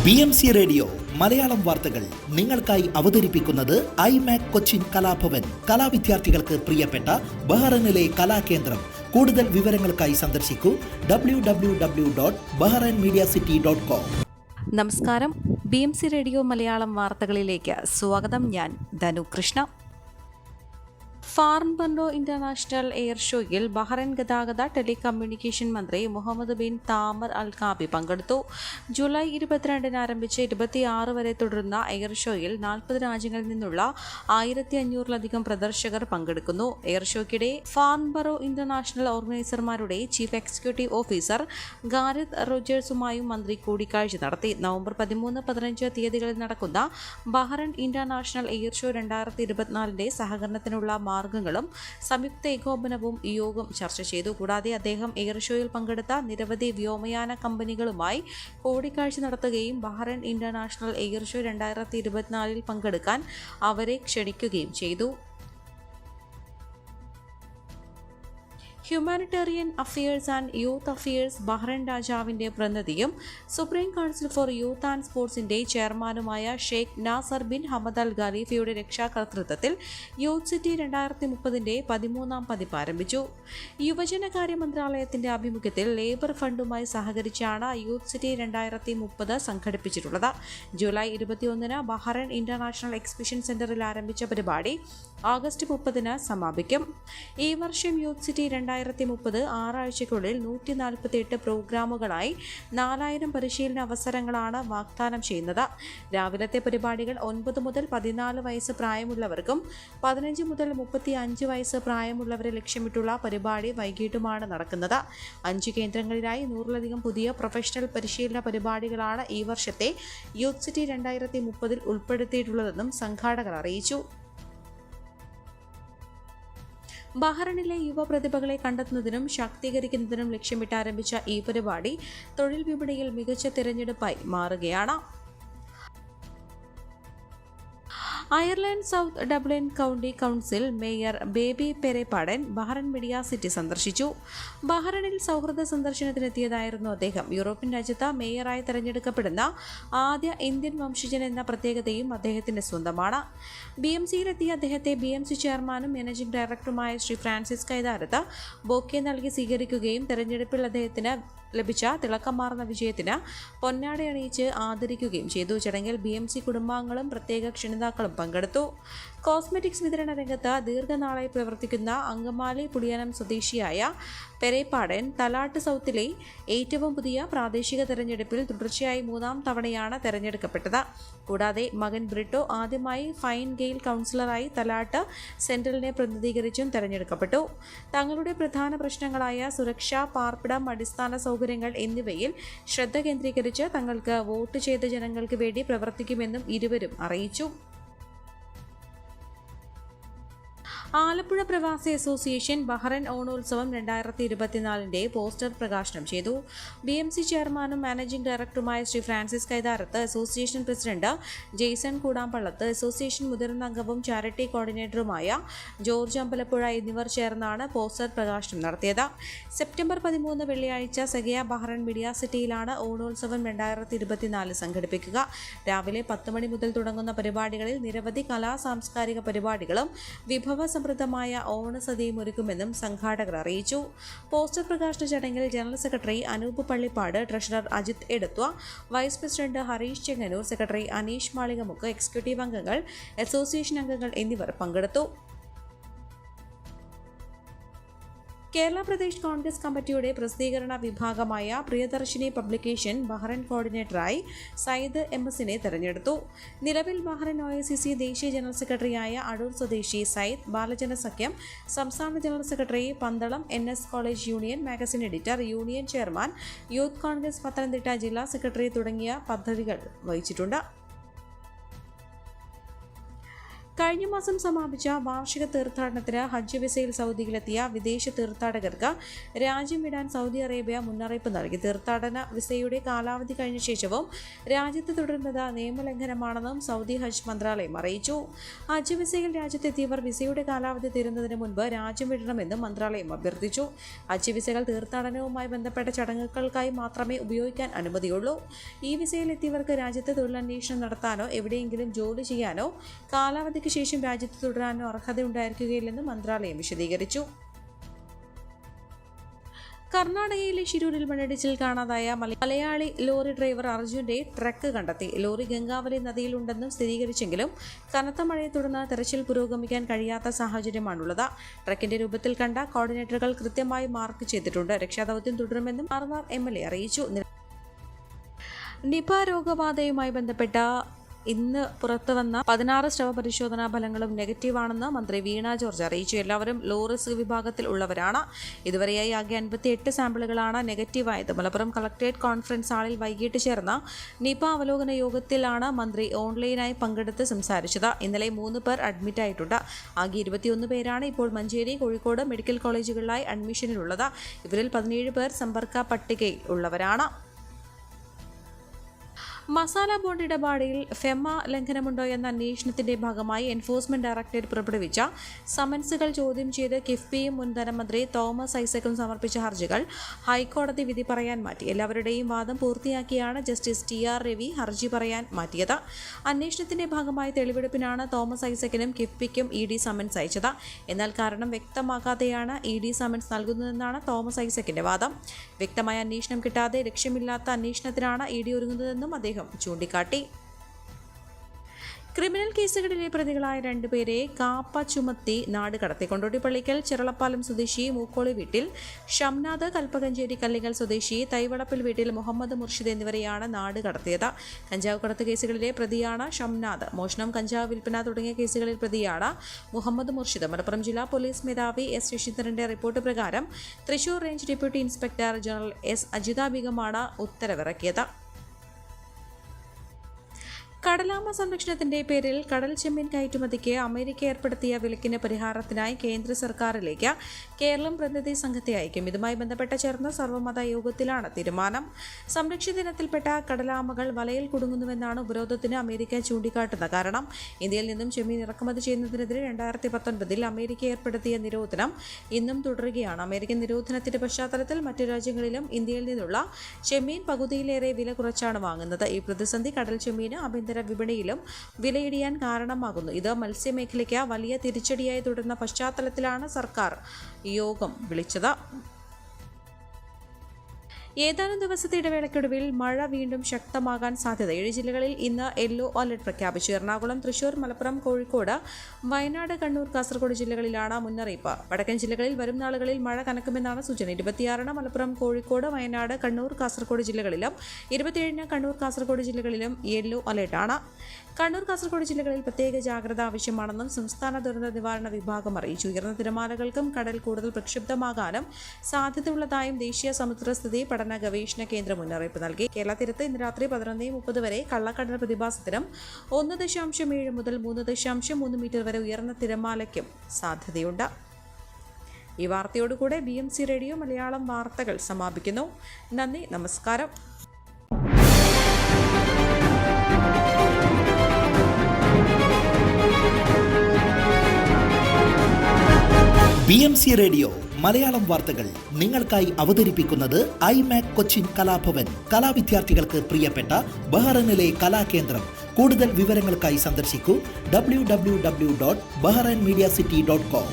BMC radio Malayalam വാർത്തകൾ നിങ്ങൾക്കായി അവതരിപ്പിക്കുന്നത് ഐമാക് കൊച്ചിൻ കലാഭവൻ. കലാവിദ്യാർത്ഥികൾക്ക് പ്രിയപ്പെട്ട ബഹ്റൈനിലെ കലാകേന്ദ്രം. കൂടുതൽ വിവരങ്ങൾക്കായി സന്ദർശിക്കൂ www.bahrainmediacity.com. നമസ്കാരം, BMC റേഡിയോ മലയാളം വാർത്തകളിലേക്ക് സ്വാഗതം. ഞാൻ ധനു കൃഷ്ണ. ഫാർംബൻഡോ ഇന്റർനാഷണൽ എയർ ഷോയിൽ ബഹ്റൈൻ ഗതാഗത ടെലികമ്മ്യൂണിക്കേഷൻ മന്ത്രി മുഹമ്മദ് ബിൻ താമർ അൽ കാബി പങ്കെടുത്തു. ജൂലൈ 22 ആരംഭിച്ച് 26 വരെ തുടരുന്ന എയർ ഷോയിൽ 40 രാജ്യങ്ങളിൽ നിന്നുള്ള 1500-ലധികം പ്രദർശകർ പങ്കെടുക്കുന്നു. എയർ ഷോയ്ക്കിടെ ഫാർംബറോ ഇന്റർനാഷണൽ ഓർഗനൈസർമാരുടെ ചീഫ് എക്സിക്യൂട്ടീവ് ഓഫീസർ ഗാരത്ത് റോജേഴ്സുമായും മന്ത്രി കൂടിക്കാഴ്ച നടത്തി. നവംബർ 13-15 തീയതികളിൽ നടക്കുന്ന ബഹ്റൈൻ ഇന്റർനാഷണൽ എയർ ഷോ 2024 സഹകരണത്തിനുള്ള മാർഗങ്ങളും സംയുക്ത ഏകോപനവും യോഗം ചർച്ച ചെയ്തു. കൂടാതെ അദ്ദേഹം എയർ ഷോയിൽ പങ്കെടുത്ത നിരവധി വ്യോമയാന കമ്പനികളുമായി കൂടിക്കാഴ്ച നടത്തുകയും ബഹ്റൈൻ ഇന്റർനാഷണൽ എയർ ഷോ 2024 പങ്കെടുക്കാൻ അവരെ ക്ഷണിക്കുകയും ചെയ്തു. Humanitarian affairs and youth affairs Bahrain രാജാവിന്റെ പ്രതിനിധിയും supreme council for youth and സ്പോർട്സിന്റെ ചെയർമാനുമായ Sheikh Nasser bin Hamad Al ഖലീഫയുടെ രക്ഷാകർതൃത്വത്തിൽ യൂത്ത് സിറ്റി 2030 13-ാം പതിപ്പ് ആരംഭിച്ചു. യുവജനകാര്യ മന്ത്രാലയത്തിന്റെ ആഭിമുഖ്യത്തിൽ ലേബർ ഫണ്ടുമായി സഹകരിച്ചാണ് യൂത്ത് സിറ്റി 2030 സംഘടിപ്പിച്ചിട്ടുള്ളത്. ജൂലൈ 21 ബഹ്റൈൻ ഇന്റർനാഷണൽ എക്സിബിഷൻ സെന്ററിൽ ആരംഭിച്ച പരിപാടി ഓഗസ്റ്റ് 30 സമാപിക്കും. ഈ വർഷം യൂത്ത് സിറ്റി 2030 6 ആഴ്ചയ്ക്കുള്ളിൽ 148 പ്രോഗ്രാമുകളായി 4000 പരിശീലന അവസരങ്ങളാണ് വാഗ്ദാനം ചെയ്യുന്നത്. രാവിലത്തെ പരിപാടികൾ 9 മുതൽ 14 വയസ്സ് പ്രായമുള്ളവർക്കും 15 മുതൽ 35 വയസ്സ് പ്രായമുള്ളവരെ ലക്ഷ്യമിട്ടുള്ള പരിപാടി വൈകിട്ടുമാണ് നടക്കുന്നത്. 5 കേന്ദ്രങ്ങളിലായി 100-ലധികം പുതിയ പ്രൊഫഷണൽ പരിശീലന പരിപാടികളാണ് ഈ വർഷത്തെ യൂത്ത് സിറ്റി 2030 ഉൾപ്പെടുത്തിയിട്ടുള്ളതെന്നും സംഘാടകർ അറിയിച്ചു. ബഹ്റൈനിലെ യുവ പ്രതിഭകളെ കണ്ടെത്തുന്നതിനും ശാക്തീകരിക്കുന്നതിനും ലക്ഷ്യമിട്ട് ആരംഭിച്ച ഈ പരിപാടി തൊഴിൽ വിപണിയിൽ മികച്ച തിരഞ്ഞെടുപ്പായി മാറുകയാണ്. Ireland South Dublin County Council mayor Baby Perepadan Bahrain media city സന്ദർശിച്ചു. ബഹ്റൈനിൽ സൗഹൃദ സന്ദർശനത്തിനെത്തിയതായിരുന്നു അദ്ദേഹം. യൂറോപ്യൻ രാജ്യത്ത് മേയറായി തെരഞ്ഞെടുക്കപ്പെടുന്ന ആദ്യ ഇന്ത്യൻ വംശജൻ എന്ന പ്രത്യേകതയും അദ്ദേഹത്തിന്റെ സ്വന്തമാണ്. BMCയിലെത്തിയ അദ്ദേഹത്തെ BMC ചെയർമാനും മാനേജിംഗ് ഡയറക്ടറുമായ ശ്രീ ഫ്രാൻസിസ് കൈതാരത്ത് ബൊക്കെ നൽകി സ്വീകരിക്കുകയും തെരഞ്ഞെടുപ്പിൽ അദ്ദേഹത്തിന് ലഭിച്ച തിളക്കമാർന്ന വിജയത്തിന് പൊന്നാടയണിയിച്ച് ആദരിക്കുകയും ചെയ്തു. ചടങ്ങിൽ BMC കുടുംബാംഗങ്ങളും പ്രത്യേക ക്ഷണിതാക്കളും പങ്കെടുത്തു. കോസ്മെറ്റിക്സ് വിതരണ രംഗത്ത് ദീർഘനാളായി പ്രവർത്തിക്കുന്ന അങ്കമാലി പുളിയനം സ്വദേശിയായ പെരെപാഡൻ തലാട്ട് സൗത്തിലെ ഏറ്റവും പുതിയ പ്രാദേശിക തെരഞ്ഞെടുപ്പിൽ തുടർച്ചയായി 3-ാം തവണയാണ് തെരഞ്ഞെടുക്കപ്പെട്ടത്. കൂടാതെ മകൻ ബ്രിട്ടോ ആദ്യമായി ഫൈൻ ഗെയിൽ കൗൺസിലറായി തലാട്ട് സെൻട്രലിനെ പ്രതിനിധീകരിച്ചും തെരഞ്ഞെടുക്കപ്പെട്ടു. തങ്ങളുടെ പ്രധാന പ്രശ്നങ്ങളായ സുരക്ഷ, പാർപ്പിടം, അടിസ്ഥാന സൗകര്യങ്ങൾ എന്നിവയിൽ ശ്രദ്ധ കേന്ദ്രീകരിച്ച് തങ്ങൾക്ക് വോട്ട് ചെയ്ത ജനങ്ങൾക്ക് വേണ്ടി പ്രവർത്തിക്കുമെന്നും ഇരുവരും അറിയിച്ചു. ആലപ്പുഴ പ്രവാസി അസോസിയേഷൻ ബഹ്റൈൻ ഓണോത്സവം 2024 പോസ്റ്റർ പ്രകാശനം ചെയ്തു. BMC ചെയർമാനും മാനേജിംഗ് ഡയറക്ടറുമായ Shri Francis Kaitharath, association president Jaison Koodampallath, association മുതിർന്ന അംഗവും ചാരിറ്റി കോർഡിനേറ്ററുമായ ജോർജ് അമ്പലപ്പുഴ എന്നിവർ ചേർന്നാണ് പോസ്റ്റർ പ്രകാശനം നടത്തിയത്. സെപ്റ്റംബർ 13 വെള്ളിയാഴ്ച സഗയ ബഹ്റൈൻ മീഡിയ സിറ്റിയിലാണ് ഓണോത്സവം 2024 സംഘടിപ്പിക്കുക. രാവിലെ 10 മണി മുതൽ തുടങ്ങുന്ന പരിപാടികളിൽ നിരവധി സാംസ്കാരിക പരിപാടികളും സമൃദ്ധമായ ഓണസദ്യയും ഒരുക്കുമെന്നും സംഘാടകർ അറിയിച്ചു. പോസ്റ്റർ പ്രകാശന ചടങ്ങിൽ general secretary Anoop Pallippad, treasurer Ajith Edathua, vice president Harish Chengannur, secretary Aneesh Malikamukku, executive അംഗങ്ങൾ, അസോസിയേഷൻ അംഗങ്ങൾ എന്നിവർ പങ്കെടുത്തു. കേരള പ്രദേശ് കോൺഗ്രസ് കമ്മിറ്റിയുടെ പ്രസിദ്ധീകരണ വിഭാഗമായ പ്രിയദർശിനി പബ്ലിക്കേഷൻ ബഹ്റൈൻ കോർഡിനേറ്ററായി സയ്യിദ് MS-നെ തെരഞ്ഞെടുത്തു. നിലവിൽ ബഹ്റൈൻ OICC ദേശീയ ജനറൽ സെക്രട്ടറിയായ അടൂർ സ്വദേശി സയ്യിദ് ബാലജനസഖ്യം, സംസ്ഥാന general secretary Pandalam NS college union, magazine editor, union chairman, youth Congress Pathanamthitta ജില്ലാ സെക്രട്ടറി തുടങ്ങിയ പദവികൾ വഹിച്ചിട്ടുണ്ട്. കഴിഞ്ഞ മാസം സമാപിച്ച വാർഷിക തീർത്ഥാടനത്തിന് ഹജ്ജ് വിസയിൽ സൗദിയിലെത്തിയ വിദേശ തീർത്ഥാടകർക്ക് രാജ്യം വിടാൻ സൗദി അറേബ്യ മുന്നറിയിപ്പ് നൽകി. തീർത്ഥാടന വിസയുടെ കാലാവധി കഴിഞ്ഞ ശേഷവും രാജ്യത്ത് തുടരുന്നത് നിയമലംഘനമാണെന്നും സൗദി ഹജ്ജ് മന്ത്രാലയം അറിയിച്ചു. ഹജ്ജ് വിസയിൽ രാജ്യത്തെത്തിയവർ വിസയുടെ കാലാവധി തീരുന്നതിന് മുൻപ് രാജ്യം വിടണമെന്നും മന്ത്രാലയം അഭ്യർത്ഥിച്ചു. ഹജ്ജ് വിസകൾ തീർത്ഥാടനവുമായി ബന്ധപ്പെട്ട ചടങ്ങുകൾക്കായി മാത്രമേ ഉപയോഗിക്കാൻ അനുമതിയുള്ളൂ. ഈ വിസയിൽ എത്തിയവർക്ക് രാജ്യത്ത് തൊഴിലന്വേഷണം നടത്താനോ എവിടെയെങ്കിലും ജോലി ചെയ്യാനോ കാലാവധിക്ക് ശേഷം രാജ്യത്ത് തുടരാനോ അർഹതയുണ്ടായിരിക്കുകയില്ലെന്ന് മന്ത്രാലയം വിശദീകരിച്ചു. കർണാടകയിലെ ഷിരൂരിൽ മണ്ണിടിച്ചിൽ കാണാതായ മലയാളി ലോറി ഡ്രൈവർ അർജുന്റെ ട്രക്ക് കണ്ടെത്തി. ലോറി ഗംഗാവലി നദിയിലുണ്ടെന്നും സ്ഥിരീകരിച്ചെങ്കിലും കനത്ത മഴയെ തുടർന്ന് തെരച്ചിൽ പുരോഗമിക്കാൻ കഴിയാത്ത സാഹചര്യമാണുള്ളത്. ട്രക്കിന്റെ രൂപത്തിൽ കണ്ട കോർഡിനേറ്ററുകൾ കൃത്യമായി മാർക്ക് ചെയ്തിട്ടുണ്ട്. രക്ഷാദൌത്യം തുടരുമെന്നും ആർവാർ MLA അറിയിച്ചു. നിപ രോഗബാധയുമായി ബന്ധപ്പെട്ട ഇന്ന് പുറത്തുവന്ന 16 സ്രവ പരിശോധനാ ഫലങ്ങളും നെഗറ്റീവാണെന്ന് മന്ത്രി വീണ ജോർജ് അറിയിച്ചു. എല്ലാവരും ലോ റിസ്ക് വിഭാഗത്തിൽ ഉള്ളവരാണ്. ഇതുവരെയായി ആകെ 58 സാമ്പിളുകളാണ് നെഗറ്റീവായത്. മലപ്പുറം കളക്ടറേറ്റ് കോൺഫറൻസ് ഹാളിൽ വൈകിട്ട് ചേർന്ന നിപ അവലോകന യോഗത്തിലാണ് മന്ത്രി ഓൺലൈനായി പങ്കെടുത്ത് സംസാരിച്ചത്. ഇന്നലെ 3 പേർ അഡ്മിറ്റായിട്ടുണ്ട്. ആകെ 21 പേരാണ് ഇപ്പോൾ മഞ്ചേരി, കോഴിക്കോട് മെഡിക്കൽ കോളേജുകളിലായി അഡ്മിഷനിലുള്ളത്. ഇവരിൽ 17 പേർ സമ്പർക്ക പട്ടികയിൽ ഉള്ളവരാണ്. മസാല ബോണ്ട് ഇടപാടിൽ ഫെമ ലംഘനമുണ്ടോ എന്ന അന്വേഷണത്തിന്റെ ഭാഗമായി എൻഫോഴ്സ്മെന്റ് ഡയറക്ടറേറ്റ് പുറപ്പെടുവിച്ച സമൻസുകൾ ചോദ്യം ചെയ്ത് കിഫ്ബിയും മുൻ ധനമന്ത്രി തോമസ് ഐസക്കും സമർപ്പിച്ച ഹർജികൾ ഹൈക്കോടതി വിധി പറയാൻ മാറ്റി. എല്ലാവരുടെയും വാദം പൂർത്തിയാക്കിയാണ് ജസ്റ്റിസ് TR രവി ഹർജി പറയാൻ മാറ്റിയത്. അന്വേഷണത്തിന്റെ ഭാഗമായി തെളിവെടുപ്പിനാണ് തോമസ് ഐസക്കിനും കിഫ്ബിക്കും ED സമൻസ് അയച്ചത്. എന്നാൽ കാരണം വ്യക്തമാക്കാതെയാണ് ED സമൻസ് നൽകുന്നതെന്നാണ് തോമസ് ഐസക്കിന്റെ വാദം. വ്യക്തമായ അന്വേഷണം കിട്ടാതെ ലക്ഷ്യമില്ലാത്ത അന്വേഷണത്തിനാണ് ED ഒരുങ്ങുന്നതെന്നും അദ്ദേഹം ചൂണ്ടിക്കാട്ടി. ക്രിമിനൽ കേസുകളിലെ പ്രതികളായ 2 പേരെ കാപ്പ ചുമത്തി നാട് കടത്തി. കൊണ്ടോട്ടിപ്പള്ളിക്കൽ ചെറളപ്പാലം സ്വദേശി മൂക്കോളി വീട്ടിൽ ഷംനാദ്, കൽപ്പകഞ്ചേരി കല്ലിങ്ങൽ സ്വദേശി തൈവളപ്പിൽ വീട്ടിൽ മുഹമ്മദ് മുർഷിദ് എന്നിവരെയാണ് നാട് കടത്തിയത്. കഞ്ചാവ് കടത്ത് കേസുകളിലെ പ്രതിയാണ് ഷംനാദ്. മോഷണം, കഞ്ചാവ് വിൽപ്പന തുടങ്ങിയ കേസുകളിൽ പ്രതിയാണ് മുഹമ്മദ് മുർഷിദ്. മലപ്പുറം ജില്ലാ പോലീസ് മേധാവി S ശശീന്ദ്രന്റെ റിപ്പോർട്ട് പ്രകാരം Thrissur range deputy inspector general S Ajitha ബീഗമാണ് ഉത്തരവിറക്കിയത്. കടലാമ സംരക്ഷണത്തിന്റെ പേരിൽ കടൽ ചെമ്മീൻ കയറ്റുമതിക്ക് അമേരിക്ക ഏർപ്പെടുത്തിയ വിലക്കിന് പരിഹാരത്തിനായി കേന്ദ്ര സർക്കാരിലേക്ക് കേരളം പ്രതിനിധി സംഘത്തെ അയക്കും. ഇതുമായി ബന്ധപ്പെട്ട് ചേർന്ന സർവ്വമത യോഗത്തിലാണ് തീരുമാനം. സംരക്ഷിത ഇനത്തിൽപ്പെട്ട കടലാമകൾ വലയിൽ കുടുങ്ങുന്നുവെന്നാണ് ഉപരോധത്തിന് അമേരിക്ക ചൂണ്ടിക്കാട്ടുന്ന കാരണം. ഇന്ത്യയിൽ നിന്നും ചെമ്മീൻ ഇറക്കുമതി ചെയ്യുന്നതിനെതിരെ 2019 അമേരിക്ക ഏർപ്പെടുത്തിയ നിരോധനം ഇന്നും തുടരുകയാണ്. അമേരിക്കൻ നിരോധനത്തിന്റെ പശ്ചാത്തലത്തിൽ മറ്റു രാജ്യങ്ങളിലും ഇന്ത്യയിൽ നിന്നുള്ള ചെമ്മീൻ പകുതിയിലേറെ വില കുറച്ചാണ് വാങ്ങുന്നത്. ഈ പ്രതിസന്ധി കടൽ ചെമ്മീന് ആഭ്യന്തര വിപണിയിലും വിലയിടിയാൻ കാരണമാകുന്നു. ഇത് മത്സ്യമേഖലയ്ക്ക് വലിയ തിരിച്ചടിയായി തുടരുന്ന പശ്ചാത്തലത്തിലാണ് സർക്കാർ യോഗം വിളിച്ചത്. ഏതാനും ദിവസത്തെ ഇടവേളയ്ക്കൊടുവിൽ മഴ വീണ്ടും ശക്തമാകാൻ സാധ്യത. 7 ജില്ലകളിൽ ഇന്ന് യെല്ലോ അലർട്ട് പ്രഖ്യാപിച്ചു. എറണാകുളം, തൃശൂർ, മലപ്പുറം, കോഴിക്കോട്, വയനാട്, കണ്ണൂർ, കാസർഗോഡ് ജില്ലകളിലാണ് മുന്നറിയിപ്പ്. വടക്കൻ ജില്ലകളിൽ വരും നാളുകളിൽ മഴ കനക്കുമെന്നാണ് സൂചന. 26-ന് മലപ്പുറം, കോഴിക്കോട്, വയനാട്, കണ്ണൂർ, കാസർഗോഡ് ജില്ലകളിലും 27-ന് കണ്ണൂർ, കാസർഗോഡ് ജില്ലകളിലും യെല്ലോ അലർട്ടാണ്. കണ്ണൂർ, കാസർഗോഡ് ജില്ലകളിൽ പ്രത്യേക ജാഗ്രത ആവശ്യമാണെന്നും സംസ്ഥാന ദുരന്ത നിവാരണ വിഭാഗം അറിയിച്ചു. ഉയർന്ന തിരമാലകൾക്കും കടൽ കൂടുതൽ പ്രക്ഷുബ്ധമാകാനും സാധ്യതയുള്ളതായും ദേശീയ സമുദ്രസ്ഥിതി പഠന ഗവേഷണ കേന്ദ്രം മുന്നറിയിപ്പ് നൽകി. കേരള തീരത്ത് ഇന്ന് രാത്രി 11:30 വരെ കള്ളക്കടൽ പ്രതിഭാസത്തിനും 1.7 മുതൽ 3.3 മീറ്റർ വരെ ഉയർന്ന തിരമാലയ്ക്കും സാധ്യതയുണ്ട്. ഈ വാർത്തയോടുകൂടെ BMC റേഡിയോ മലയാളം വാർത്തകൾ സമാപിക്കുന്നു. നന്ദി, നമസ്കാരം. BMC റേഡിയോ മലയാളം വാർത്തകൾ നിങ്ങൾക്കായി അവതരിപ്പിക്കുന്നത് IMAC കൊച്ചിൻ കലാഭവൻ. കലാവിദ്യാർത്ഥികൾക്ക് പ്രിയപ്പെട്ട ബഹ്റൈനിലെ കലാകേന്ദ്രം. കൂടുതൽ വിവരങ്ങൾക്കായി സന്ദർശിക്കൂ www.bahrainmediacity.com.